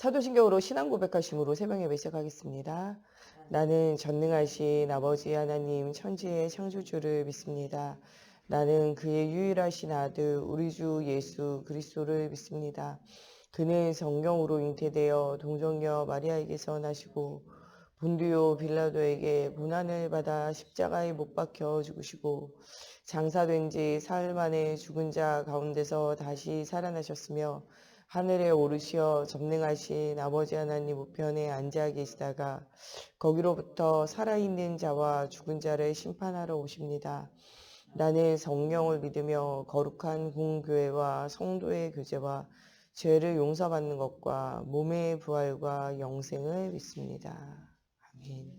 사도신경으로 신앙 고백하심으로 새벽 예배 시작하겠습니다. 나는 전능하신 아버지 하나님 천지의 창조주를 믿습니다. 나는 그의 유일하신 아들 우리 주 예수 그리스도를 믿습니다. 그는 성령으로 잉태되어 동정녀 마리아에게서 나시고 본디오 빌라도에게 고난을 받아 십자가에 못 박혀 죽으시고 장사된 지 사흘 만에 죽은 자 가운데서 다시 살아나셨으며 하늘에 오르시어 전능하신 아버지 하나님 우편에 앉아 계시다가 거기로부터 살아있는 자와 죽은 자를 심판하러 오십니다. 나는 성령을 믿으며 거룩한 공교회와 성도의 교제와 죄를 용서받는 것과 몸의 부활과 영생을 믿습니다. 아멘.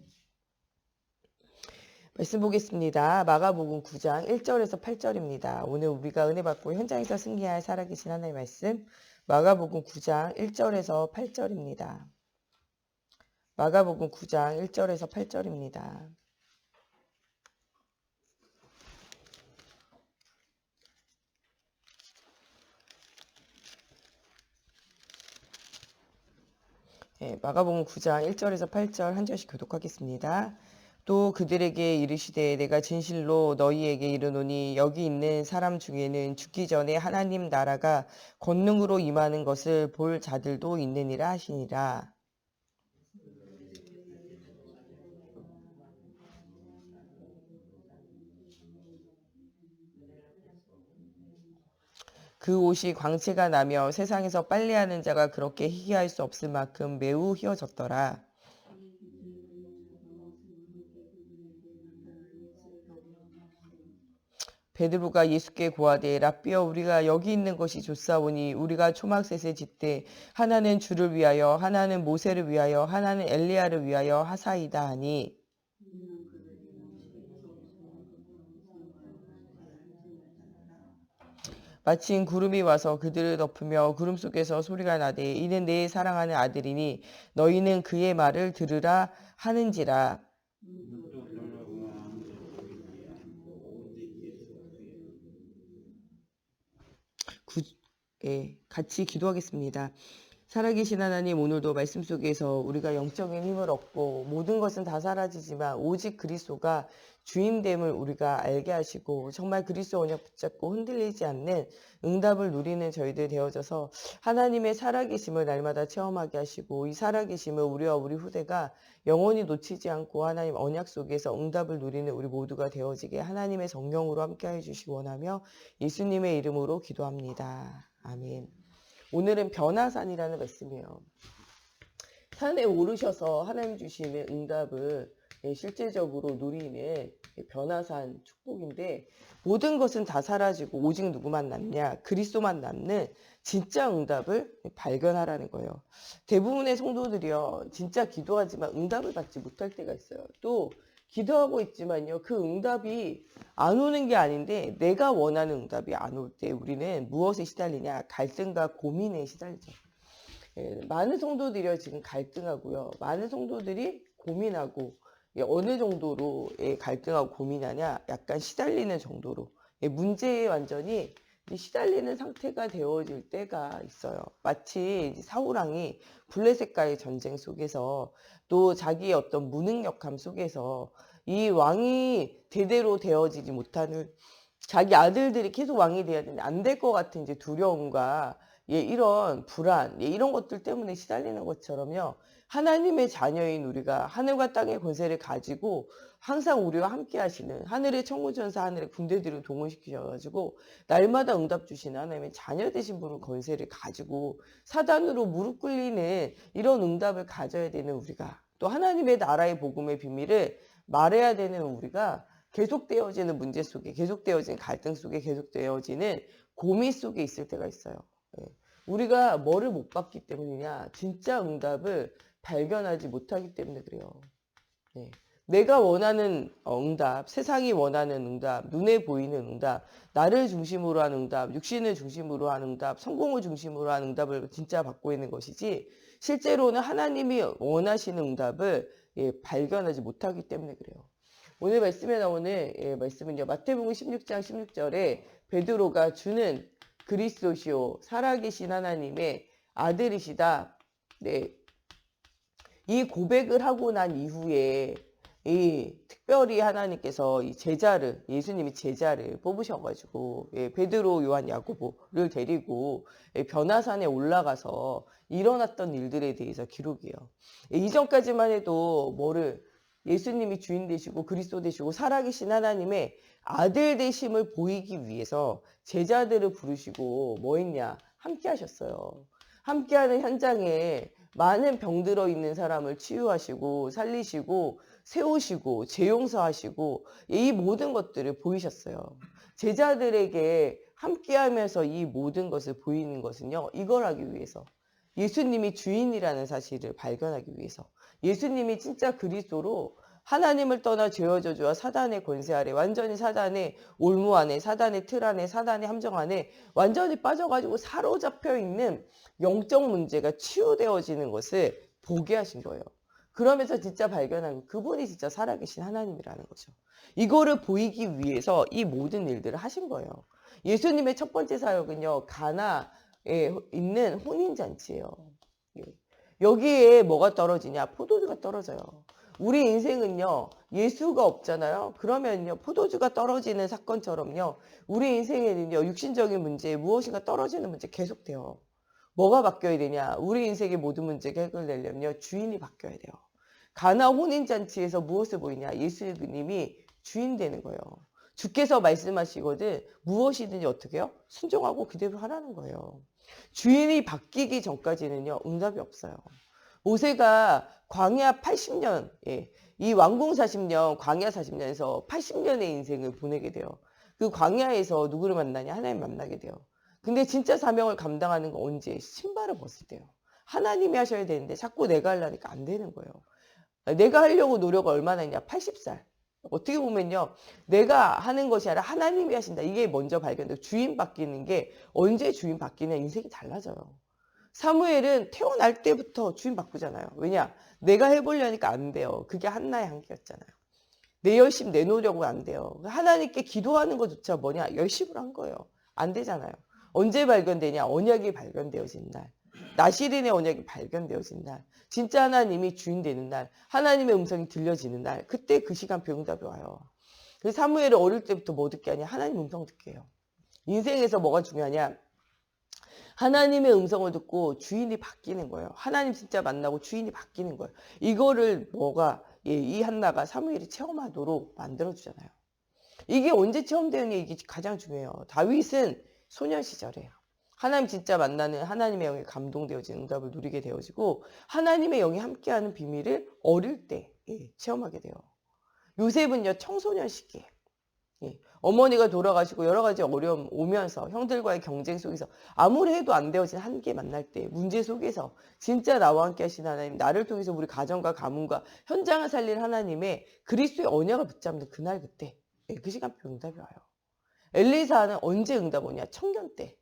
말씀 보겠습니다. 마가복음 9장 1절에서 8절입니다. 오늘 우리가 은혜 받고 현장에서 승리할 살아계신 하나님의 말씀 마가복음 9장 1절에서 8절입니다. 마가복음 9장 1절에서 8절입니다. 마가복음 9장 1절에서 8절 한 절씩 교독하겠습니다. 또 그들에게 이르시되 내가 진실로 너희에게 이르노니 여기 있는 사람 중에는 죽기 전에 하나님 나라가 권능으로 임하는 것을 볼 자들도 있느니라 하시니라. 그 옷이 광채가 나며 세상에서 빨래하는 자가 그렇게 희귀할 수 없을 만큼 매우 희어졌더라. 베드로가 예수께 고하되 라삐여 우리가 여기 있는 것이 좋사오니 우리가 초막셋을 짓되 하나는 주를 위하여 하나는 모세를 위하여 하나는 엘리야를 위하여 하사이다 하니 마침 구름이 와서 그들을 덮으며 구름 속에서 소리가 나되 이는 내 사랑하는 아들이니 너희는 그의 말을 들으라 하는지라. 같이 기도하겠습니다. 살아계신 하나님, 오늘도 말씀 속에서 우리가 영적인 힘을 얻고 모든 것은 다 사라지지만 오직 그리스도가 주인됨을 우리가 알게 하시고 정말 그리스도 언약 붙잡고 흔들리지 않는 응답을 누리는 저희들 되어져서 하나님의 살아계심을 날마다 체험하게 하시고 이 살아계심을 우리와 우리 후대가 영원히 놓치지 않고 하나님 언약 속에서 응답을 누리는 우리 모두가 되어지게 하나님의 성령으로 함께해 주시기 원하며 예수님의 이름으로 기도합니다. 아멘. 오늘은 변화산이라는 말씀이에요. 산에 오르셔서 하나님 주시는 응답을 실제적으로 누리는 변화산 축복인데 모든 것은 다 사라지고 오직 누구만 남냐? 그리스도만 남는 진짜 응답을 발견하라는 거예요. 대부분의 성도들이요. 진짜 기도하지만 응답을 받지 못할 때가 있어요. 또 기도하고 있지만요. 그 응답이 안 오는 게 아닌데 내가 원하는 응답이 안 올 때 우리는 무엇에 시달리냐? 갈등과 고민에 시달리죠. 많은 성도들이 지금 갈등하고요. 많은 성도들이 고민하고 어느 정도로 갈등하고 고민하냐? 약간 시달리는 정도로 문제에 완전히 시달리는 상태가 되어질 때가 있어요. 마치 사울왕이 블레셋과의 전쟁 속에서 또 자기의 어떤 무능력함 속에서 이 왕이 대대로 되어지지 못하는 자기 아들들이 계속 왕이 돼야 되는데 안 될 것 같은 이제 두려움과 이런 불안, 이런 것들 때문에 시달리는 것처럼요. 하나님의 자녀인 우리가 하늘과 땅의 권세를 가지고 항상 우리와 함께 하시는 하늘의 천군천사 하늘의 군대들을 동원시키셔가지고 날마다 응답 주시는 하나님의 자녀 되신 분을 권세를 가지고 사단으로 무릎 꿇리는 이런 응답을 가져야 되는 우리가 또 하나님의 나라의 복음의 비밀을 말해야 되는 우리가 계속되어지는 문제 속에 계속되어지는 갈등 속에 계속되어지는 고민 속에 있을 때가 있어요. 우리가 뭐를 못 받기 때문이냐? 진짜 응답을 발견하지 못하기 때문에 그래요. 내가 원하는 응답, 세상이 원하는 응답, 눈에 보이는 응답, 나를 중심으로 한 응답, 육신을 중심으로 한 응답, 성공을 중심으로 한 응답을 진짜 받고 있는 것이지 실제로는 하나님이 원하시는 응답을 발견하지 못하기 때문에 그래요. 오늘 말씀에 나오는 말씀은요. 마태복음 16장 16절에 베드로가 주는 그리스도시요 살아계신 하나님의 아들이시다. 네. 이 고백을 하고 난 이후에 이 특별히 하나님께서 이 제자를, 예수님이 제자를 뽑으셔 가지고 베드로, 요한, 야고보를 데리고 변화산에 올라가서 일어났던 일들에 대해서 기록이에요. 이전까지만 해도 뭐를, 예수님이 주인 되시고 그리스도 되시고 살아계신 하나님의 아들 되심을 보이기 위해서 제자들을 부르시고 뭐 했냐? 함께 하셨어요. 함께하는 현장에 많은 병들어 있는 사람을 치유하시고 살리시고 세우시고 재용서하시고 이 모든 것들을 보이셨어요. 제자들에게 함께하면서 이 모든 것을 보이는 것은요, 이걸 하기 위해서, 예수님이 주인이라는 사실을 발견하기 위해서, 예수님이 진짜 그리스도로 하나님을 떠나 죄와 저주와 사단의 권세 아래, 완전히 사단의 올무 안에, 사단의 틀 안에, 사단의 함정 안에 완전히 빠져가지고 사로잡혀 있는 영적 문제가 치유되어지는 것을 보게 하신 거예요. 그러면서 진짜 발견하고 그분이 진짜 살아계신 하나님이라는 거죠. 이거를 보이기 위해서 이 모든 일들을 하신 거예요. 예수님의 첫 번째 사역은요, 가나에 있는 혼인잔치예요. 여기에 뭐가 떨어지냐? 포도주가 떨어져요. 우리 인생은요, 예수가 없잖아요. 그러면요, 포도주가 떨어지는 사건처럼요, 우리 인생에는요, 육신적인 문제, 무엇인가 떨어지는 문제 계속돼요. 뭐가 바뀌어야 되냐? 우리 인생의 모든 문제가 해결되려면요, 주인이 바뀌어야 돼요. 가나 혼인잔치에서 무엇을 보이냐? 예수님이 주인 되는 거예요. 주께서 말씀하시거든 무엇이든지 어떻게 해요? 순종하고 그대로 하라는 거예요. 주인이 바뀌기 전까지는요, 응답이 없어요. 모세가 광야 80년, 이 왕궁 40년, 광야 40년에서 80년의 인생을 보내게 돼요. 그 광야에서 누구를 만나냐? 하나님 만나게 돼요. 근데 진짜 사명을 감당하는 건 언제? 신발을 벗을 때요. 하나님이 하셔야 되는데 자꾸 내가 하려니까 안 되는 거예요. 내가 하려고 노력을 얼마나 했냐? 80살. 어떻게 보면요, 내가 하는 것이 아니라 하나님이 하신다. 이게 먼저 발견돼요. 주인 바뀌는 게, 언제 주인 바뀌냐? 인생이 달라져요. 사무엘은 태어날 때부터 주인 바꾸잖아요. 왜냐? 내가 해보려니까 안 돼요. 그게 한나의 한계였잖아요. 내 열심, 내 노력은 안 돼요. 하나님께 기도하는 것조차 뭐냐? 열심을 한 거예요. 안 되잖아요. 언제 발견되냐? 언약이 발견되어진 날. 나시린의 언약이 발견되어진 날. 진짜 하나님이 주인 되는 날. 하나님의 음성이 들려지는 날. 그때 그 시간표 응답이 와요. 그래서 사무엘은 어릴 때부터 뭐 듣게 하냐? 하나님 음성 듣게 해요. 인생에서 뭐가 중요하냐? 하나님의 음성을 듣고 주인이 바뀌는 거예요. 하나님 진짜 만나고 주인이 바뀌는 거예요. 이거를 이 한나가 사무엘이 체험하도록 만들어주잖아요. 이게 언제 체험되느냐, 이게 가장 중요해요. 다윗은 소년 시절에 하나님 진짜 만나는 하나님의 영에 감동되어진 응답을 누리게 되어지고 하나님의 영이 함께하는 비밀을 어릴 때 체험하게 돼요. 요셉은요, 청소년 시기에 어머니가 돌아가시고 여러 가지 어려움 오면서 형들과의 경쟁 속에서 아무리 해도 안 되어진 한계 만날 때 문제 속에서 진짜 나와 함께 하신 하나님, 나를 통해서 우리 가정과 가문과 현장을 살릴 하나님의 그리스도의 언약을 붙잡는 그날 그때 그 시간표 응답이 와요. 엘리사는 언제 응답 오냐? 청년 때.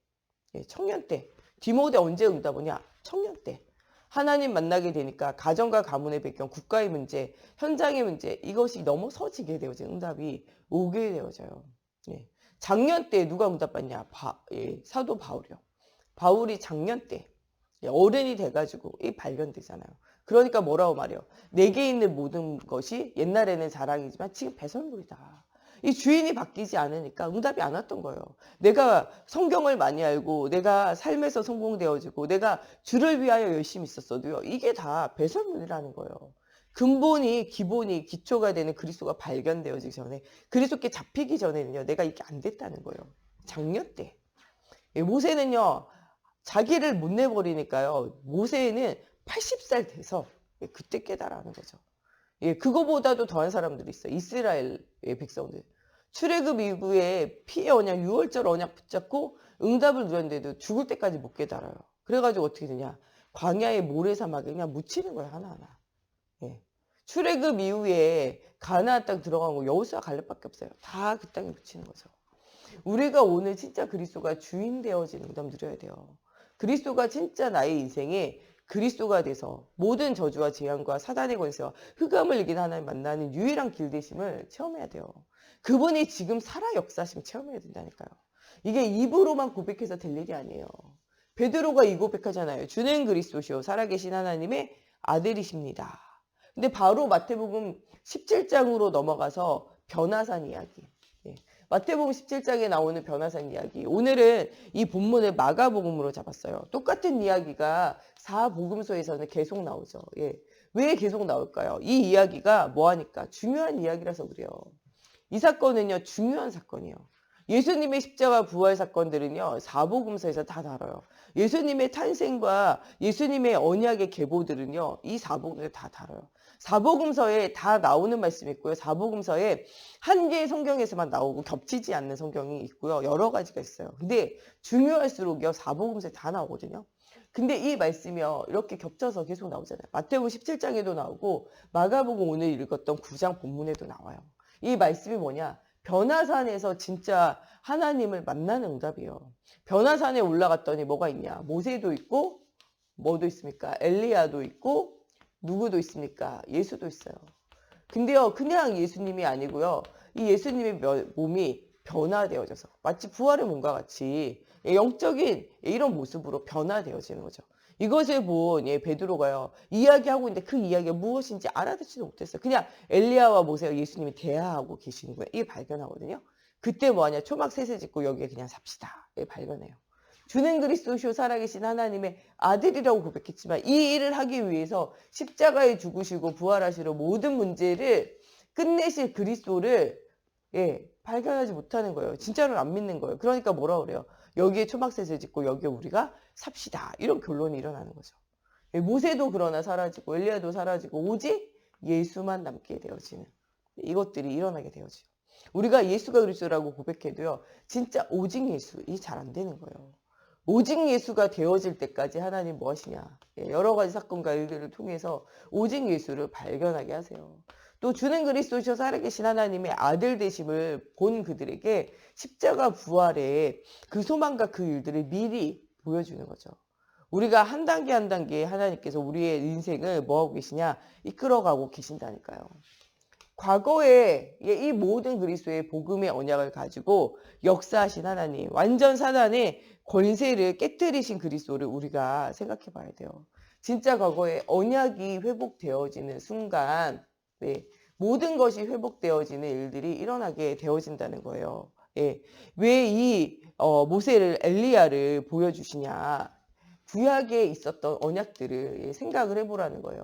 청년 때. 디모데 언제 응답 오냐? 청년 때. 하나님 만나게 되니까 가정과 가문의 배경, 국가의 문제, 현장의 문제, 이것이 넘어서지게 되어진 응답이 오게 되어져요. 작년 때 누가 응답받냐? 사도 바울이요. 바울이 작년 때 어른이 돼가지고 발견되잖아요. 그러니까 뭐라고 말해요? 내게 있는 모든 것이 옛날에는 자랑이지만 지금 배설물이다. 이 주인이 바뀌지 않으니까 응답이 안 왔던 거예요. 내가 성경을 많이 알고 내가 삶에서 성공되어지고 내가 주를 위하여 열심히 있었어도요, 이게 다 배설물이라는 거예요. 근본이, 기본이, 기초가 되는 그리스도가 발견되어지기 전에, 그리스도께 잡히기 전에는요, 내가 이게 안 됐다는 거예요. 작년 때. 모세는요, 자기를 못 내버리니까요, 모세는 80살 돼서 그때 깨달아하는 거죠. 그거보다도 더한 사람들이 있어요. 이스라엘의 백성들. 출애굽 이후에 피의 언약, 6월절 언약 붙잡고 응답을 누렸는데도 죽을 때까지 못 깨달아요. 그래가지고 어떻게 되냐? 광야의 모래사막에 그냥 묻히는 거예요, 하나하나. 출애굽 이후에 가나안 땅 들어간 거 여호수아 갈렙밖에 없어요. 다 그 땅에 묻히는 거죠. 우리가 오늘 진짜 그리스도가 주인 되어지는 응답 누려야 돼요. 그리스도가 진짜 나의 인생에 그리스도가 돼서 모든 저주와 재앙과 사단의 권세와 흑암을 이긴 하나님 만나는 유일한 길 되심을 체험해야 돼요. 그분이 지금 살아 역사심 체험해야 된다니까요. 이게 입으로만 고백해서 될 일이 아니에요. 베드로가 이 고백하잖아요. 주는 그리스도시요 살아계신 하나님의 아들이십니다. 근데 바로 마태복음 17장으로 넘어가서 변화산 이야기. 예. 마태복음 17장에 나오는 변화산 이야기. 오늘은 이 본문을 마가복음으로 잡았어요. 똑같은 이야기가 사복음서에서는 계속 나오죠. 예. 왜 계속 나올까요? 이 이야기가 뭐하니까 중요한 이야기라서 그래요. 이 사건은요, 중요한 사건이에요. 예수님의 십자가 부활 사건들은요, 사복음서에서 다 다뤄요. 예수님의 탄생과 예수님의 언약의 계보들은요, 이 사복음서에 다 다뤄요. 사복음서에 다 나오는 말씀이 있고요. 사복음서에 한 개의 성경에서만 나오고 겹치지 않는 성경이 있고요. 여러 가지가 있어요. 근데 중요할수록요, 사복음서에 다 나오거든요. 근데 이 말씀이요, 이렇게 겹쳐서 계속 나오잖아요. 마태복음 17장에도 나오고 마가복음 오늘 읽었던 9장 본문에도 나와요. 이 말씀이 뭐냐? 변화산에서 진짜 하나님을 만나는 응답이에요. 변화산에 올라갔더니 뭐가 있냐? 모세도 있고 뭐도 있습니까? 엘리야도 있고 누구도 있습니까? 예수도 있어요. 근데요, 그냥 예수님이 아니고요. 이 예수님의 몸이 변화되어져서 마치 부활의 몸과 같이 영적인 이런 모습으로 변화되어지는 거죠. 이것을 본 베드로가요, 이야기하고 있는데 그 이야기가 무엇인지 알아듣지도 못했어요. 그냥 엘리야와 모세와 예수님이 대화하고 계시는 거예요. 이게 발견하거든요. 그때 뭐하냐? 초막 셋을 짓고 여기에 그냥 삽시다. 이게 발견해요. 주는 그리스도시요 살아계신 하나님의 아들이라고 고백했지만 이 일을 하기 위해서 십자가에 죽으시고 부활하시러 모든 문제를 끝내실 그리스도를 발견하지 못하는 거예요. 진짜로 안 믿는 거예요. 그러니까 뭐라 그래요? 여기에 초막셋을 짓고 여기에 우리가 삽시다. 이런 결론이 일어나는 거죠. 모세도 그러나 사라지고 엘리야도 사라지고 오직 예수만 남게 되어지는 이것들이 일어나게 되어지요. 우리가 예수가 그리스도라고 고백해도요. 진짜 오직 예수 이 잘 안 되는 거예요. 오직 예수가 되어질 때까지 하나님 뭐 하시냐. 여러 가지 사건과 일들을 통해서 오직 예수를 발견하게 하세요. 또 주는 그리스도시요 살아계신 하나님의 아들 되심을 본 그들에게 십자가 부활의 그 소망과 그 일들을 미리 보여주는 거죠. 우리가 한 단계 한 단계 하나님께서 우리의 인생을 뭐하고 계시냐 이끌어가고 계신다니까요. 과거에 이 모든 그리스도의 복음의 언약을 가지고 역사하신 하나님, 완전 사단의 권세를 깨뜨리신 그리스도를 우리가 생각해 봐야 돼요. 진짜 과거에 언약이 회복되어지는 순간 모든 것이 회복되어지는 일들이 일어나게 되어진다는 거예요. 왜 이 모세를 엘리야를 보여주시냐. 구약에 있었던 언약들을 생각을 해보라는 거예요.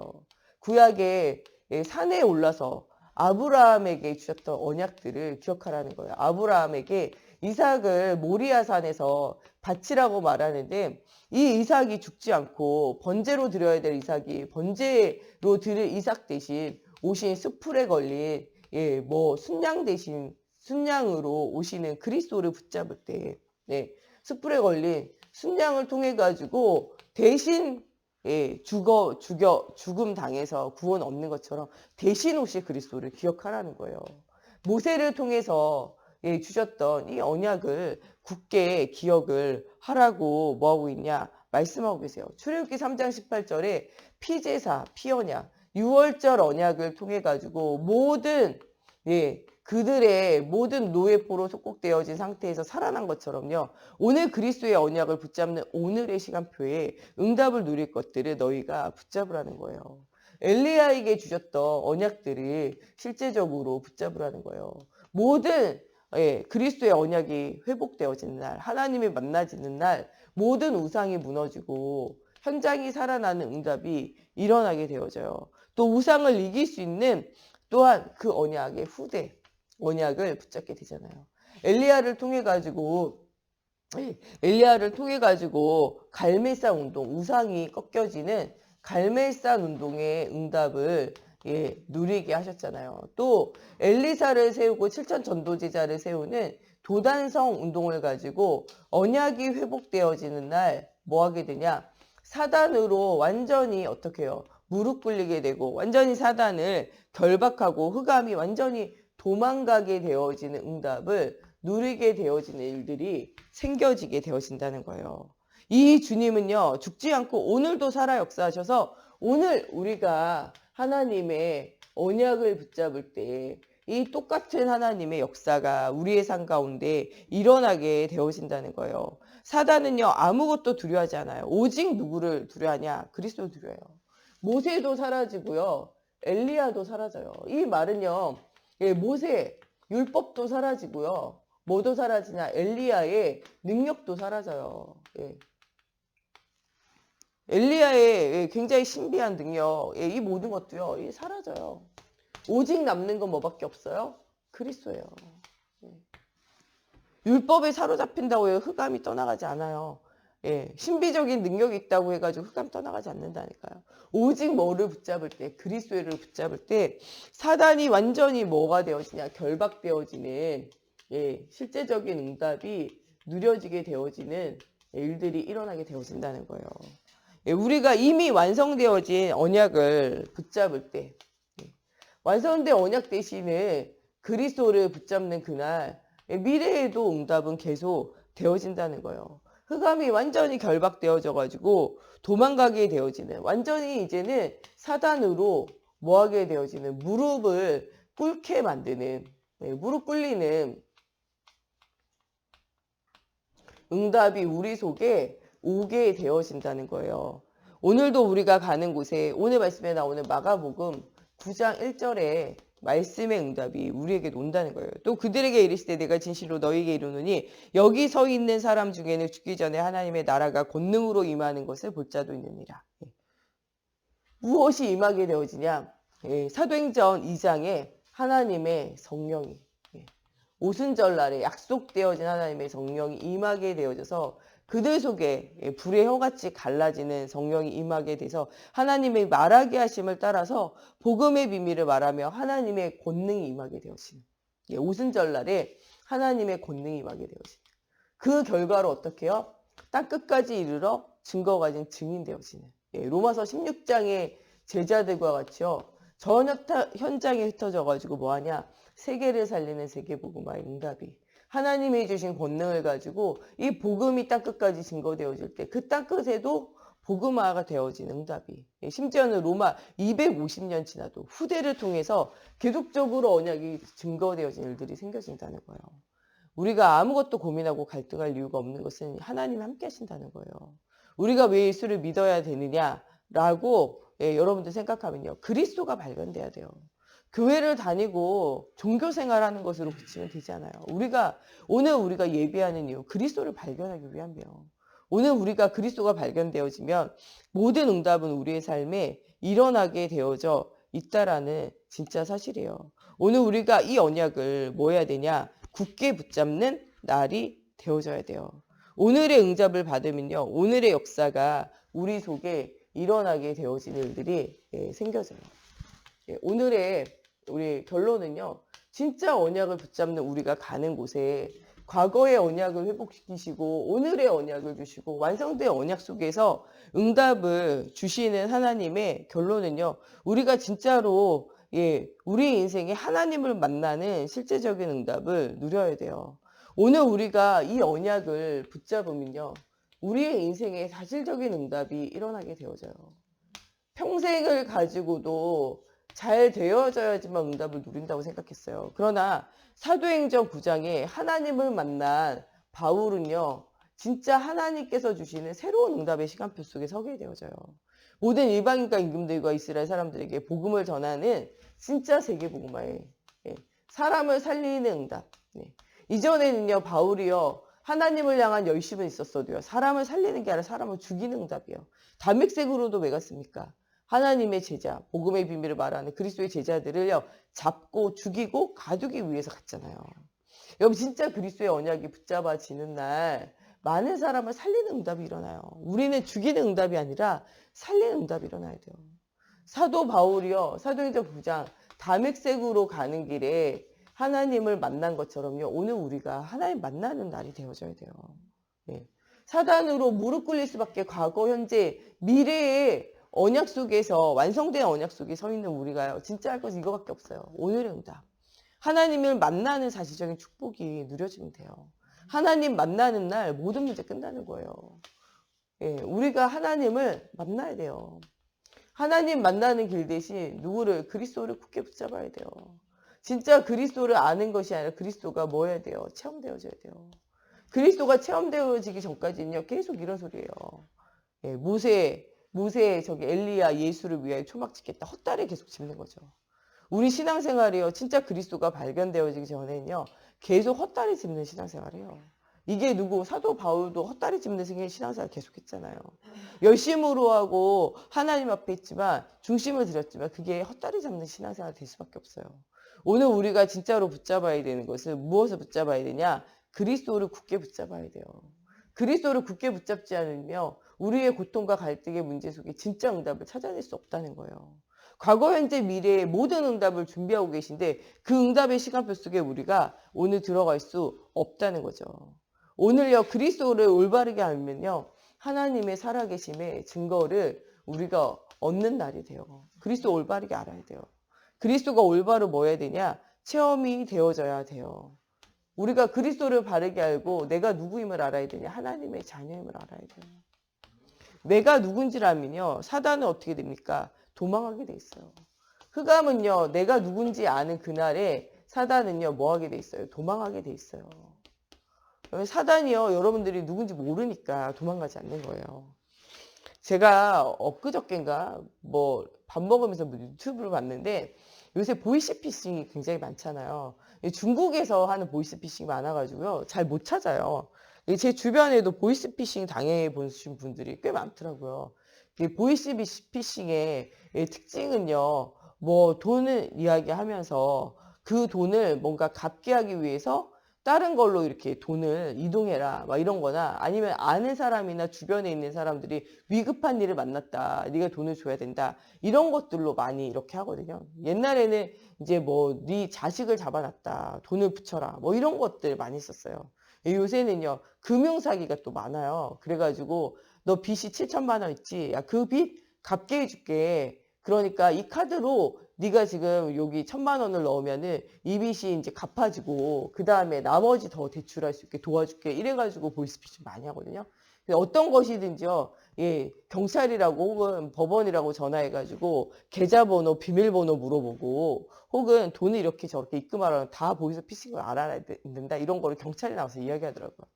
구약에 산에 올라서 아브라함에게 주셨던 언약들을 기억하라는 거예요. 아브라함에게 이삭을 모리아산에서 바치라고 말하는데 이 이삭이 죽지 않고 번제로 드려야 될 이삭이 번제로 드릴 이삭 대신 오신 수풀에 걸린 순양 대신 순양으로 오시는 그리스도를 붙잡을 때 수풀에 걸린 순양을 통해 가지고 대신 죽음 당해서 구원 얻는 것처럼 대신 오실 그리스도를 기억하라는 거예요. 모세를 통해서 주셨던 이 언약을 굳게 기억을 하라고 뭐하고 있냐 말씀하고 계세요. 출애굽기 3장 18절에 피제사, 피언약, 유월절 언약을 통해 가지고 모든 그들의 모든 노예포로 속국되어진 상태에서 살아난 것처럼요. 오늘 그리스도의 언약을 붙잡는 오늘의 시간표에 응답을 누릴 것들을 너희가 붙잡으라는 거예요. 엘리야에게 주셨던 언약들이 실제적으로 붙잡으라는 거예요. 모든 그리스도의 언약이 회복되어지는 날, 하나님이 만나지는 날 모든 우상이 무너지고 현장이 살아나는 응답이 일어나게 되어져요. 또 우상을 이길 수 있는 또한 그 언약의 후대, 언약을 붙잡게 되잖아요. 엘리야를 통해 가지고 갈멜산 운동, 우상이 꺾여지는 갈멜산 운동의 응답을 누리게 하셨잖아요. 또 엘리사를 세우고 7천 전도제자를 세우는 도단성 운동을 가지고 언약이 회복되어지는 날 뭐 하게 되냐? 사단으로 완전히 어떻게 해요? 무릎 꿇리게 되고 완전히 사단을 결박하고 흑암이 완전히 도망가게 되어지는 응답을 누리게 되어지는 일들이 생겨지게 되어진다는 거예요. 이 주님은요, 죽지 않고 오늘도 살아 역사하셔서 오늘 우리가 하나님의 언약을 붙잡을 때 이 똑같은 하나님의 역사가 우리의 삶 가운데 일어나게 되어진다는 거예요. 사단은요, 아무것도 두려워하지 않아요. 오직 누구를 두려워하냐? 그리스도를 두려워해요. 모세도 사라지고요. 엘리야도 사라져요. 이 말은요, 예, 모세, 율법도 사라지고요. 뭐도 사라지냐? 엘리야의 능력도 사라져요. 예. 엘리야의 굉장히 신비한 능력, 이 모든 것도요, 사라져요. 오직 남는 건 뭐밖에 없어요? 그리스도예요. 율법에 사로잡힌다고 해서 흑암이 떠나가지 않아요. 신비적인 능력이 있다고 해가지고 흑암 떠나가지 않는다니까요. 오직 뭐를 붙잡을 때, 그리스도를 붙잡을 때 사단이 완전히 뭐가 되어지냐? 결박되어지는 실제적인 응답이 누려지게 되어지는 일들이 일어나게 되어진다는 거예요. 우리가 이미 완성되어진 언약을 붙잡을 때, 완성된 언약 대신에 그리스도를 붙잡는 그날 미래에도 응답은 계속 되어진다는 거예요. 흑암이 완전히 결박되어져 가지고 도망가게 되어지는, 완전히 이제는 사단으로 뭐하게 되어지는, 무릎을 꿇게 만드는, 무릎 꿇리는 응답이 우리 속에 오게 되어진다는 거예요. 오늘도 우리가 가는 곳에, 오늘 말씀에 나오는 마가복음 9장 1절에 말씀의 응답이 우리에게 온다는 거예요. 또 그들에게 이르시되 내가 진실로 너희에게 이르노니 여기 서 있는 사람 중에는 죽기 전에 하나님의 나라가 권능으로 임하는 것을 볼 자도 있느니라. 무엇이 임하게 되어지냐? 사도행전 2장에 하나님의 성령이, 오순절날에 약속되어진 하나님의 성령이 임하게 되어져서 그들 속에 불의 혀같이 갈라지는 성령이 임하게 돼서 하나님의 말하게 하심을 따라서 복음의 비밀을 말하며 하나님의 권능이 임하게 되어지는, 오순절날에 하나님의 권능이 임하게 되어지는, 그 결과로 어떻게 해요? 땅 끝까지 이르러 증거가 가진 증인되어지는, 로마서 16장의 제자들과 같이요, 전 현장에 흩어져 가지고 뭐하냐? 세계를 살리는 세계복음화의 응답이, 하나님이 주신 권능을 가지고 이 복음이 땅끝까지 증거되어질 때 그 땅끝에도 복음화가 되어지는 응답이, 심지어는 로마 250년 지나도 후대를 통해서 계속적으로 언약이 증거되어진 일들이 생겨진다는 거예요. 우리가 아무것도 고민하고 갈등할 이유가 없는 것은 하나님이 함께 하신다는 거예요. 우리가 왜 예수를 믿어야 되느냐라고 여러분들 생각하면요, 그리스도가 발견돼야 돼요. 교회를 다니고 종교생활하는 것으로 그치면 되지 않아요. 오늘 우리가 예배하는 이유, 그리스도를 발견하기 위함이에요. 오늘 우리가 그리스도가 발견되어지면 모든 응답은 우리의 삶에 일어나게 되어져 있다라는 진짜 사실이에요. 오늘 우리가 이 언약을 뭐 해야 되냐? 굳게 붙잡는 날이 되어져야 돼요. 오늘의 응답을 받으면요, 오늘의 역사가 우리 속에 일어나게 되어지는 일들이 생겨져요. 오늘의 우리 결론은요, 진짜 언약을 붙잡는 우리가 가는 곳에 과거의 언약을 회복시키시고 오늘의 언약을 주시고 완성된 언약 속에서 응답을 주시는 하나님의 결론은요, 우리가 진짜로 우리 인생에 하나님을 만나는 실제적인 응답을 누려야 돼요. 오늘 우리가 이 언약을 붙잡으면요, 우리의 인생에 사실적인 응답이 일어나게 되어져요. 평생을 가지고도 잘 되어져야지만 응답을 누린다고 생각했어요. 그러나 사도행전 9장에 하나님을 만난 바울은요, 진짜 하나님께서 주시는 새로운 응답의 시간표 속에 서게 되어져요. 모든 이방인과 임금들과 이스라엘 사람들에게 복음을 전하는 진짜 세계복음화에, 사람을 살리는 응답. 이전에는요, 바울이요, 하나님을 향한 열심은 있었어도요, 사람을 살리는 게 아니라 사람을 죽이는 응답이에요. 담백색으로도 왜 갔습니까? 하나님의 제자, 복음의 비밀을 말하는 그리스도의 제자들을요, 잡고 죽이고 가두기 위해서 갔잖아요. 여러분, 진짜 그리스도의 언약이 붙잡아지는 날 많은 사람을 살리는 응답이 일어나요. 우리는 죽이는 응답이 아니라 살리는 응답이 일어나야 돼요. 사도 바울이요, 사도행전 9장 담액색으로 가는 길에 하나님을 만난 것처럼요, 오늘 우리가 하나님 만나는 날이 되어져야 돼요. 사단으로 무릎 꿇릴 수밖에, 과거, 현재, 미래의 언약 속에서, 완성된 언약 속에 서 있는 우리가요, 진짜 할 것은 이거밖에 없어요. 오늘의 응답. 하나님을 만나는 사실적인 축복이 누려지면 돼요. 하나님 만나는 날 모든 문제 끝나는 거예요. 우리가 하나님을 만나야 돼요. 하나님 만나는 길 대신 누구를? 그리스도를 굳게 붙잡아야 돼요. 진짜 그리스도를 아는 것이 아니라 그리스도가 뭐 해야 돼요? 체험되어져야 돼요. 그리스도가 체험되어지기 전까지는요, 계속 이런 소리예요. 예, 모세 저기 엘리야 예수를 위하여 초막 짓겠다. 헛다리 계속 짚는 거죠. 우리 신앙생활이요, 진짜 그리스도가 발견되어지기 전에는요, 계속 헛다리 짚는 신앙생활이에요. 이게 누구 사도 바울도 헛다리 짚는 신앙생활 계속했잖아요. 열심으로 하고 하나님 앞에 있지만 중심을 들였지만 그게 헛다리 잡는 신앙생활 될 수밖에 없어요. 오늘 우리가 진짜로 붙잡아야 되는 것은 무엇을 붙잡아야 되냐? 그리스도를 굳게 붙잡아야 돼요. 그리스도를 굳게 붙잡지 않으며 우리의 고통과 갈등의 문제 속에 진짜 응답을 찾아낼 수 없다는 거예요. 과거, 현재, 미래의 모든 응답을 준비하고 계신데 그 응답의 시간표 속에 우리가 오늘 들어갈 수 없다는 거죠. 오늘요, 그리스도를 올바르게 알면요, 하나님의 살아계심의 증거를 우리가 얻는 날이 돼요. 그리스도 올바르게 알아야 돼요. 그리스도가 올바로 뭐 해야 되냐? 체험이 되어져야 돼요. 우리가 그리스도를 바르게 알고 내가 누구임을 알아야 되냐? 하나님의 자녀임을 알아야 돼요. 내가 누군지를 알면요, 사단은 어떻게 됩니까? 도망하게 돼 있어요. 흑암은요, 내가 누군지 아는 그날에 사단은요, 뭐 하게 돼 있어요? 도망하게 돼 있어요. 사단이요, 여러분들이 누군지 모르니까 도망가지 않는 거예요. 제가 엊그저께인가 뭐 밥 먹으면서 유튜브를 봤는데 요새 보이스피싱이 굉장히 많잖아요. 중국에서 하는 보이스피싱이 많아가지고요, 잘 못 찾아요. 제 주변에도 보이스피싱 당해 보신 분들이 꽤 많더라고요. 보이스피싱의 특징은요, 뭐 돈을 이야기하면서 그 돈을 뭔가 갚게 하기 위해서 다른 걸로 이렇게 돈을 이동해라 막 이런 거나, 아니면 아는 사람이나 주변에 있는 사람들이 위급한 일을 만났다, 네가 돈을 줘야 된다, 이런 것들로 많이 이렇게 하거든요. 옛날에는 이제 뭐 네 자식을 잡아놨다, 돈을 붙여라, 뭐 이런 것들 많이 썼어요. 요새는요, 금융사기가 또 많아요. 그래가지고 너 빚이 7천만 원 있지? 야, 그 빚 갚게 해줄게. 그러니까 이 카드로 네가 지금 여기 1,000만 원을 넣으면은 이 빚이 이제 갚아지고 그 다음에 나머지 더 대출할 수 있게 도와줄게. 이래가지고 보이스피싱 많이 하거든요. 어떤 것이든지요, 예, 경찰이라고 혹은 법원이라고 전화해가지고 계좌번호, 비밀번호 물어보고, 혹은 돈을 이렇게 저렇게 입금하라면 다 보이스피싱을 알아야 된다, 이런 거를 경찰이 나와서 이야기하더라고요.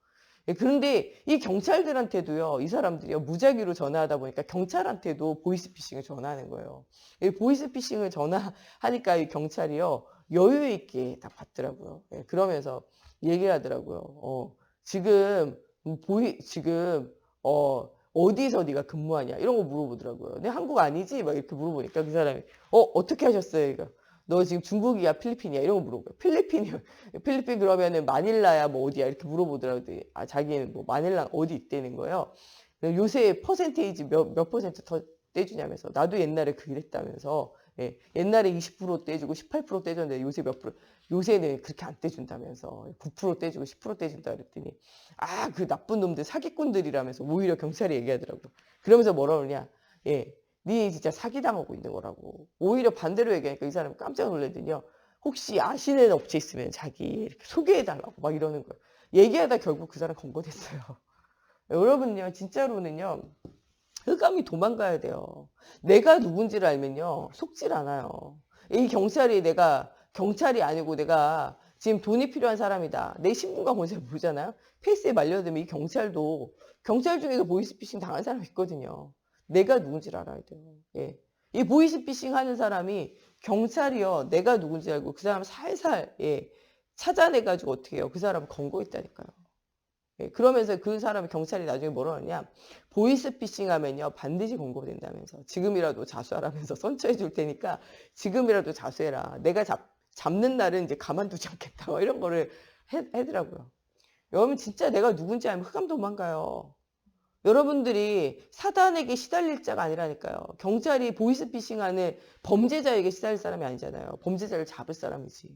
예, 그런데 이 경찰들한테도요, 이 사람들이요, 무작위로 전화하다 보니까 경찰한테도 보이스피싱을 전화하는 거예요. 이 보이스피싱을 전화하니까 이 경찰이요, 여유 있게 딱 받더라고요. 예, 그러면서 얘기하더라고요. 지금 지금 어디서 네가 근무하냐, 이런 거 물어보더라고요. 내 한국 아니지? 막 이렇게 물어보니까 그 사람이 어떻게 하셨어요? 이거. 너 지금 중국이야, 필리핀이야? 이런 거 물어보고요. 필리핀이요. 필리핀 그러면은 마닐라야, 뭐 어디야? 이렇게 물어보더라고요. 아, 자기는 뭐 마닐라 어디 있다는 거예요. 요새 퍼센테이지 몇 퍼센트 더 떼주냐면서. 나도 옛날에 그 일했다면서. 예, 옛날에 20% 떼주고 18% 떼줬는데 요새 몇 프로, 요새는 그렇게 안 떼준다면서 9% 떼주고 10% 떼준다 그랬더니, 아, 그 나쁜 놈들 사기꾼들이라면서 오히려 경찰이 얘기하더라고요. 그러면서 뭐라 그러냐? 예, 네 진짜 사기당하고 있는 거라고. 오히려 반대로 얘기하니까 이 사람 깜짝 놀라더니요, 혹시 아시는 업체 있으면 자기 이렇게 소개해달라고 막 이러는 거예요. 얘기하다 결국 그 사람 검거됐어요. 여러분요, 진짜로는요, 흑암이 도망가야 돼요. 내가 누군지를 알면요, 속질 않아요. 이 경찰이, 내가 경찰이 아니고 내가 지금 돈이 필요한 사람이다, 내 신분과 권세를 모르잖아요. 페이스에 말려들면 이 경찰도, 경찰 중에도 보이스피싱 당한 사람이 있거든요. 내가 누군지를 알아야 돼요. 예. 이 보이스피싱 하는 사람이, 경찰이요, 내가 누군지 알고 그 사람 살살, 예, 찾아내가지고 어떻게 해요? 그 사람 검거했다니까요. 예, 그러면서 그 사람이, 경찰이 나중에 뭐라 하냐, 보이스피싱 하면요 반드시 검거된다면서, 지금이라도 자수하라면서 선처해 줄 테니까 지금이라도 자수해라, 내가 잡는 날은 이제 가만두지 않겠다, 뭐 이런 거를 해더라고요. 여러분, 진짜 내가 누군지 알면 흑암 도망가요. 여러분들이 사단에게 시달릴 자가 아니라니까요. 경찰이 보이스피싱하는 범죄자에게 시달릴 사람이 아니잖아요. 범죄자를 잡을 사람이지.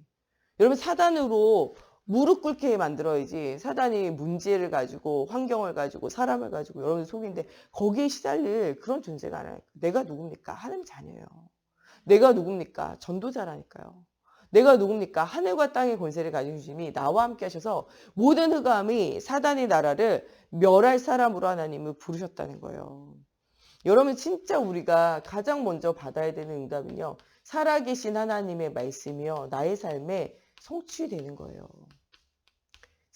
여러분, 사단으로 무릎 꿇게 만들어야지, 사단이 문제를 가지고 환경을 가지고 사람을 가지고 여러분 속인데 거기에 시달릴 그런 존재가 아니라, 내가 누굽니까? 하나님 자녀예요. 내가 누굽니까? 전도자라니까요. 내가 누굽니까? 하늘과 땅의 권세를 가진 주님이 나와 함께 하셔서 모든 흑암이 사단의 나라를 멸할 사람으로 하나님을 부르셨다는 거예요. 여러분, 진짜 우리가 가장 먼저 받아야 되는 응답은요, 살아계신 하나님의 말씀이요, 나의 삶에 성취되는 거예요.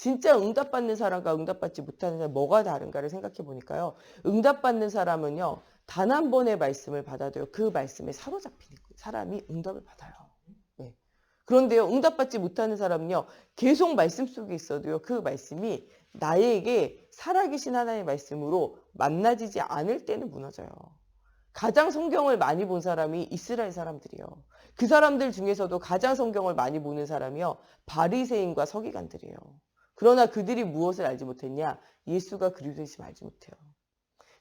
진짜 응답받는 사람과 응답받지 못하는 사람 뭐가 다른가를 생각해 보니까요. 응답받는 사람은요. 단 한 번의 말씀을 받아도요. 그 말씀에 사로잡히는 사람이 응답을 받아요. 네. 그런데요. 응답받지 못하는 사람은요. 계속 말씀 속에 있어도요. 그 말씀이 나에게 살아계신 하나님의 말씀으로 만나지지 않을 때는 무너져요. 가장 성경을 많이 본 사람이 이스라엘 사람들이요. 그 사람들 중에서도 가장 성경을 많이 보는 사람이요. 바리새인과 서기관들이에요. 그러나 그들이 무엇을 알지 못했냐? 예수가 그리스도이심을 알지 못해요.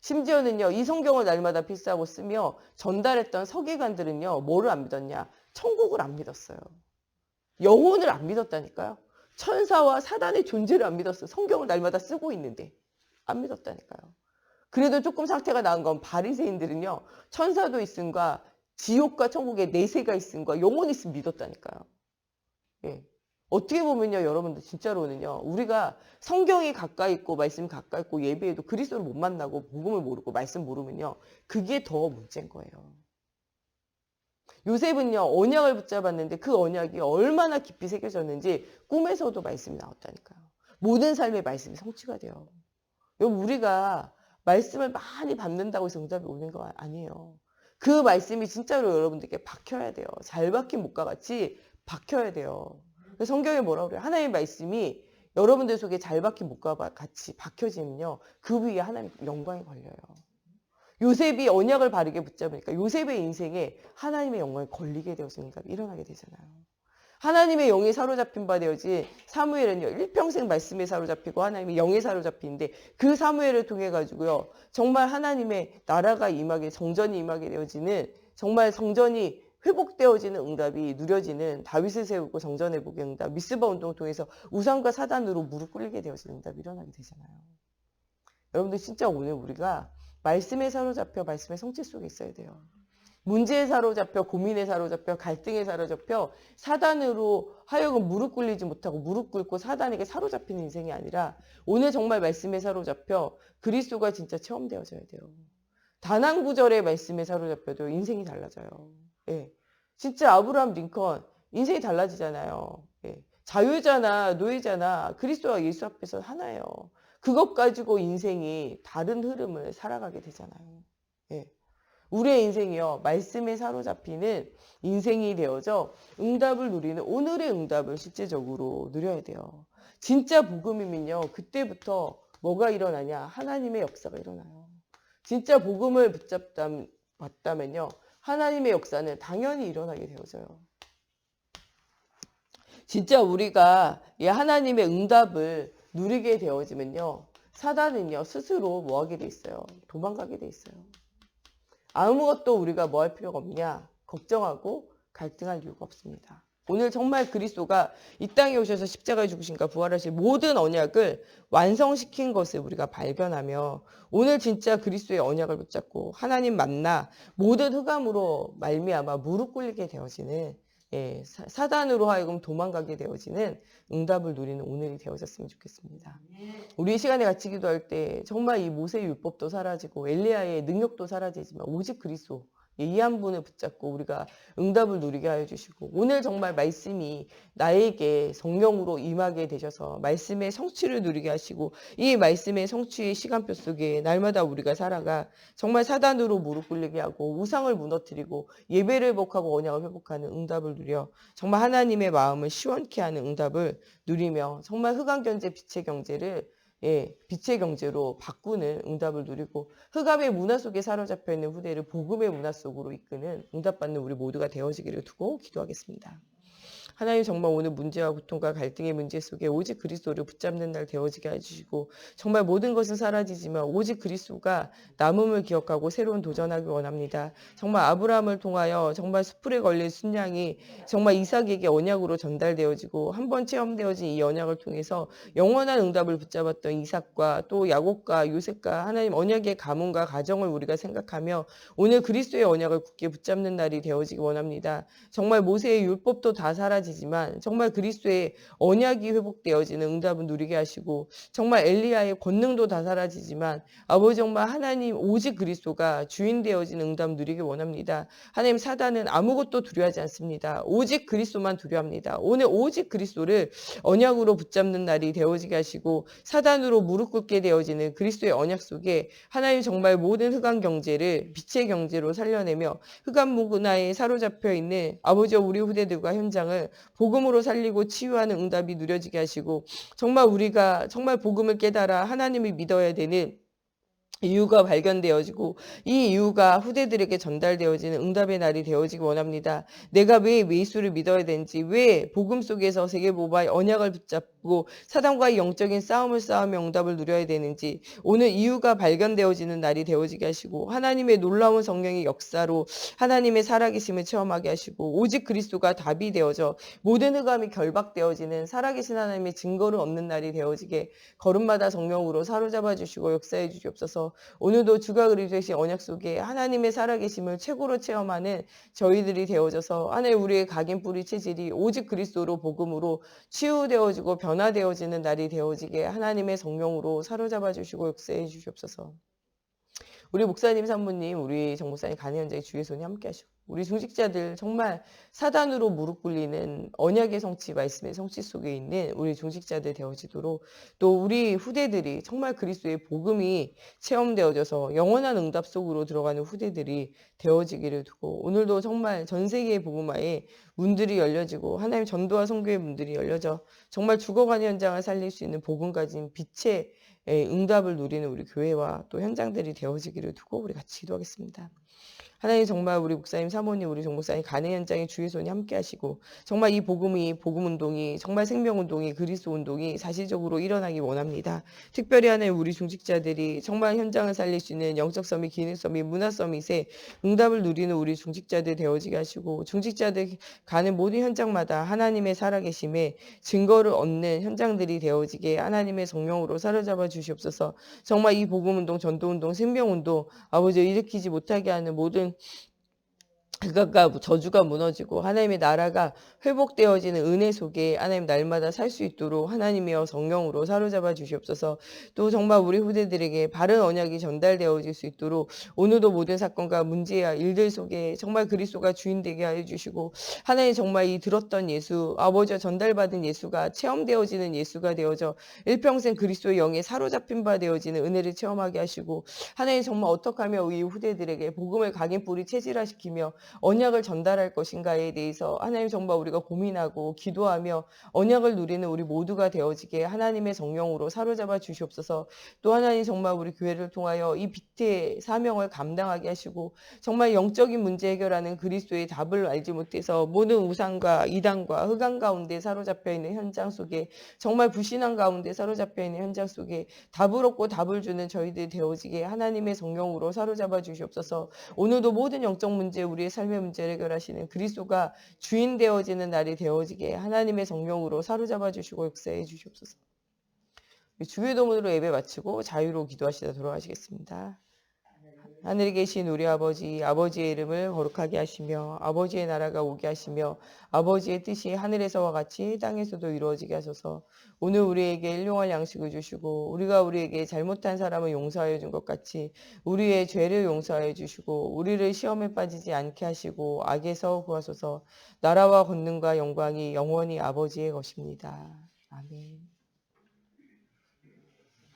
심지어는요. 이 성경을 날마다 필사하고 쓰며 전달했던 서기관들은요. 뭐를 안 믿었냐? 천국을 안 믿었어요. 영혼을 안 믿었다니까요. 천사와 사단의 존재를 안 믿었어요. 성경을 날마다 쓰고 있는데 안 믿었다니까요. 그래도 조금 상태가 나은 건 바리새인들은요. 천사도 있음과 지옥과 천국에 내세가 있음과 영혼이 있음 믿었다니까요. 예. 어떻게 보면요. 여러분들 진짜로는요. 우리가 성경이 가까이 있고 말씀이 가까이 있고 예배에도 그리스도를 못 만나고 복음을 모르고 말씀 모르면요. 그게 더 문제인 거예요. 요셉은요. 언약을 붙잡았는데 그 언약이 얼마나 깊이 새겨졌는지 꿈에서도 말씀이 나왔다니까요. 모든 삶의 말씀이 성취가 돼요. 여러분 우리가 말씀을 많이 받는다고 해서 응답이 오는 거 아니에요. 그 말씀이 진짜로 여러분들께 박혀야 돼요. 잘 박힌 목과 같이 박혀야 돼요. 성경에 뭐라고 그래요? 하나님의 말씀이 여러분들 속에 잘 박힌 목과 같이 박혀지면요. 그 위에 하나님의 영광이 걸려요. 요셉이 언약을 바르게 붙잡으니까 요셉의 인생에 하나님의 영광이 걸리게 되어서 응답이 일어나게 되잖아요. 하나님의 영에 사로잡힌 바 되어지 사무엘은요. 일평생 말씀에 사로잡히고 하나님의 영에 사로잡히는데 그 사무엘을 통해 가지고요. 정말 하나님의 나라가 임하게 성전이 임하게 되어지는 정말 성전이 회복되어지는 응답이 누려지는 다윗을 세우고 성전 회복의 응답 미스바 운동을 통해서 우상과 사단으로 무릎 꿇게 되어지는 응답이 일어나게 되잖아요. 여러분들 진짜 오늘 우리가 말씀에 사로잡혀 말씀의 성취 속에 있어야 돼요. 문제에 사로잡혀 고민에 사로잡혀 갈등에 사로잡혀 사단으로 하여금 무릎 꿇리지 못하고 무릎 꿇고 사단에게 사로잡히는 인생이 아니라 오늘 정말 말씀에 사로잡혀 그리스도가 진짜 체험되어져야 돼요. 단 한 구절의 말씀에 사로잡혀도 인생이 달라져요. 예. 진짜 아브라함 링컨 인생이 달라지잖아요. 예. 자유자나 노예자나 그리스도와 예수 앞에서 하나예요. 그것 가지고 인생이 다른 흐름을 살아가게 되잖아요. 예. 우리의 인생이요. 말씀에 사로잡히는 인생이 되어져 응답을 누리는 오늘의 응답을 실제적으로 누려야 돼요. 진짜 복음이면요. 그때부터 뭐가 일어나냐. 하나님의 역사가 일어나요. 진짜 복음을 붙잡았다면요. 하나님의 역사는 당연히 일어나게 되어져요. 진짜 우리가 이 하나님의 응답을 누리게 되어지면요. 사단은요. 스스로 뭐 하게 돼 있어요. 도망가게 돼 있어요. 아무것도 우리가 뭐 할 필요가 없냐. 걱정하고 갈등할 이유가 없습니다. 오늘 정말 그리스도가 이 땅에 오셔서 십자가에 죽으신가 부활하신 모든 언약을 완성시킨 것을 우리가 발견하며 오늘 진짜 그리스도의 언약을 붙잡고 하나님 만나 모든 흑암으로 말미암아 무릎 꿇리게 되어지는 사단으로 하여금 도망가게 되어지는 응답을 누리는 오늘이 되어졌으면 좋겠습니다. 우리 이 시간에 같이 기도할 때 정말 이 모세의 율법도 사라지고 엘리야의 능력도 사라지지만 오직 그리스도 이 한 분을 붙잡고 우리가 응답을 누리게 하여 주시고 오늘 정말 말씀이 나에게 성령으로 임하게 되셔서 말씀의 성취를 누리게 하시고 이 말씀의 성취의 시간표 속에 날마다 우리가 살아가 정말 사단으로 무릎 꿇리게 하고 우상을 무너뜨리고 예배를 회복하고 언약을 회복하는 응답을 누려 정말 하나님의 마음을 시원케 하는 응답을 누리며 정말 흑암 경제 빛의 경제를 빛의 경제로 바꾸는 응답을 누리고 흑암의 문화 속에 사로잡혀 있는 후대를 복음의 문화 속으로 이끄는 응답받는 우리 모두가 되어지기를 두고 기도하겠습니다. 하나님 정말 오늘 문제와 고통과 갈등의 문제 속에 오직 그리스도를 붙잡는 날 되어지게 해주시고 정말 모든 것은 사라지지만 오직 그리스도가 남음을 기억하고 새로운 도전하기 원합니다. 정말 아브라함을 통하여 정말 숯불에 걸린 순양이 정말 이삭에게 언약으로 전달되어지고 한번 체험되어진 이 언약을 통해서 영원한 응답을 붙잡았던 이삭과 또 야곱과 요셉과 하나님 언약의 가문과 가정을 우리가 생각하며 오늘 그리스도의 언약을 굳게 붙잡는 날이 되어지기 원합니다. 정말 모세의 율법도 다 사라지고 사라지지만 정말 그리스도의 언약이 회복되어지는 응답을 누리게 하시고 정말 엘리야의 권능도 다 사라지지만 아버지 정말 하나님 오직 그리스도가 주인 되어지는 응답 누리기 원합니다. 하나님 사단은 아무것도 두려워하지 않습니다. 오직 그리스도만 두려워합니다. 오늘 오직 그리스도를 언약으로 붙잡는 날이 되어지게 하시고 사단으로 무릎 꿇게 되어지는 그리스도의 언약 속에 하나님 정말 모든 흑암 경제를 빛의 경제로 살려내며 흑암 문화에 사로잡혀 있는 아버지와 우리 후대들과 현장을 복음으로 살리고 치유하는 응답이 누려지게 하시고 정말 우리가 정말 복음을 깨달아 하나님을 믿어야 되는 이유가 발견되어지고 이 이유가 후대들에게 전달되어지는 응답의 날이 되어지기 원합니다. 내가 왜 예수를 믿어야 되는지, 왜 복음 속에서 세계보바의 언약을 붙잡고 사단과의 영적인 싸움을 싸우며 응답을 누려야 되는지 오늘 이유가 발견되어지는 날이 되어지게 하시고 하나님의 놀라운 성령의 역사로 하나님의 살아계심을 체험하게 하시고 오직 그리스도가 답이 되어져 모든 흑암이 결박되어지는 살아계신 하나님의 증거를 얻는 날이 되어지게 걸음마다 성령으로 사로잡아 주시고 역사해 주시옵소서. 오늘도 주가 그리스도의 언약 속에 하나님의 살아계심을 최고로 체험하는 저희들이 되어져서 하나님 우리의 각인 뿌리 체질이 오직 그리스도로 복음으로 치유되어지고 변화되어지는 날이 되어지게 하나님의 성령으로 사로잡아 주시고 역사해 주시옵소서. 우리 목사님, 산모님, 우리 정 목사님 가는 현장에 주의 손이 함께 하시고 우리 중직자들 정말 사단으로 무릎 꿇리는 언약의 성취, 말씀의 성취 속에 있는 우리 중직자들 되어지도록 또 우리 후대들이 정말 그리스도의 복음이 체험되어져서 영원한 응답 속으로 들어가는 후대들이 되어지기를 두고 오늘도 정말 전 세계의 복음화에 문들이 열려지고 하나님 전도와 선교의 문들이 열려져 정말 죽어가는 현장을 살릴 수 있는 복음 가진 빛의 응답을 누리는 우리 교회와 또 현장들이 되어지기를 두고 우리 같이 기도하겠습니다. 하나님 정말 우리 목사님, 사모님, 우리 정 목사님 가는 현장에 주의 손이 함께 하시고 정말 이 복음이 복음운동이 정말 생명운동이 그리스도 운동이 사실적으로 일어나기 원합니다. 특별히 하나님 우리 중직자들이 정말 현장을 살릴 수 있는 영적 서밋, 기능 서밋, 문화 서밋에 응답을 누리는 우리 중직자들 되어지게 하시고 중직자들 가는 모든 현장마다 하나님의 살아계심에 증거를 얻는 현장들이 되어지게 하나님의 성령으로 사로잡아 주시옵소서. 정말 이 복음운동, 전도운동, 생명운동 아버지 일으키지 못하게 하는 모든 그가 저주가 무너지고 하나님의 나라가 회복되어지는 은혜 속에 하나님 날마다 살 수 있도록 하나님이여 성령으로 사로잡아 주시옵소서. 또 정말 우리 후대들에게 바른 언약이 전달되어질 수 있도록 오늘도 모든 사건과 문제와 일들 속에 정말 그리스도가 주인 되게 하여 주시고 하나님 정말 이 들었던 예수 아버지와 전달받은 예수가 체험되어지는 예수가 되어져 일평생 그리스도의 영에 사로잡힌 바 되어지는 은혜를 체험하게 하시고 하나님 정말 어떻게 하면 우리 후대들에게 복음을 각인 뿌리 체질화시키며 언약을 전달할 것인가에 대해서 하나님 정말 우리가 고민하고 기도하며 언약을 누리는 우리 모두가 되어지게 하나님의 성령으로 사로잡아 주시옵소서. 또 하나님 정말 우리 교회를 통하여 이 빛의 사명을 감당하게 하시고 정말 영적인 문제 해결하는 그리스도의 답을 알지 못해서 모든 우상과 이단과 흑암 가운데 사로잡혀 있는 현장 속에 정말 불신앙 가운데 사로잡혀 있는 현장 속에 답을 얻고 답을 주는 저희들 되어지게 하나님의 성령으로 사로잡아 주시옵소서. 오늘도 모든 영적 문제 우리의 삶의 문제를 해결하시는 그리스도가 주인 되어지는 날이 되어지게 하나님의 성령으로 사로잡아 주시고 역사해 주시옵소서. 주의 도문으로 예배 마치고 자유로 기도하시다 돌아가시겠습니다. 하늘에 계신 우리 아버지, 아버지의 이름을 거룩하게 하시며 아버지의 나라가 오게 하시며 아버지의 뜻이 하늘에서와 같이 땅에서도 이루어지게 하소서. 오늘 우리에게 일용할 양식을 주시고 우리가 우리에게 잘못한 사람을 용서하여 준 것 같이 우리의 죄를 용서하여 주시고 우리를 시험에 빠지지 않게 하시고 악에서 구하소서. 나라와 권능과 영광이 영원히 아버지의 것입니다. 아멘.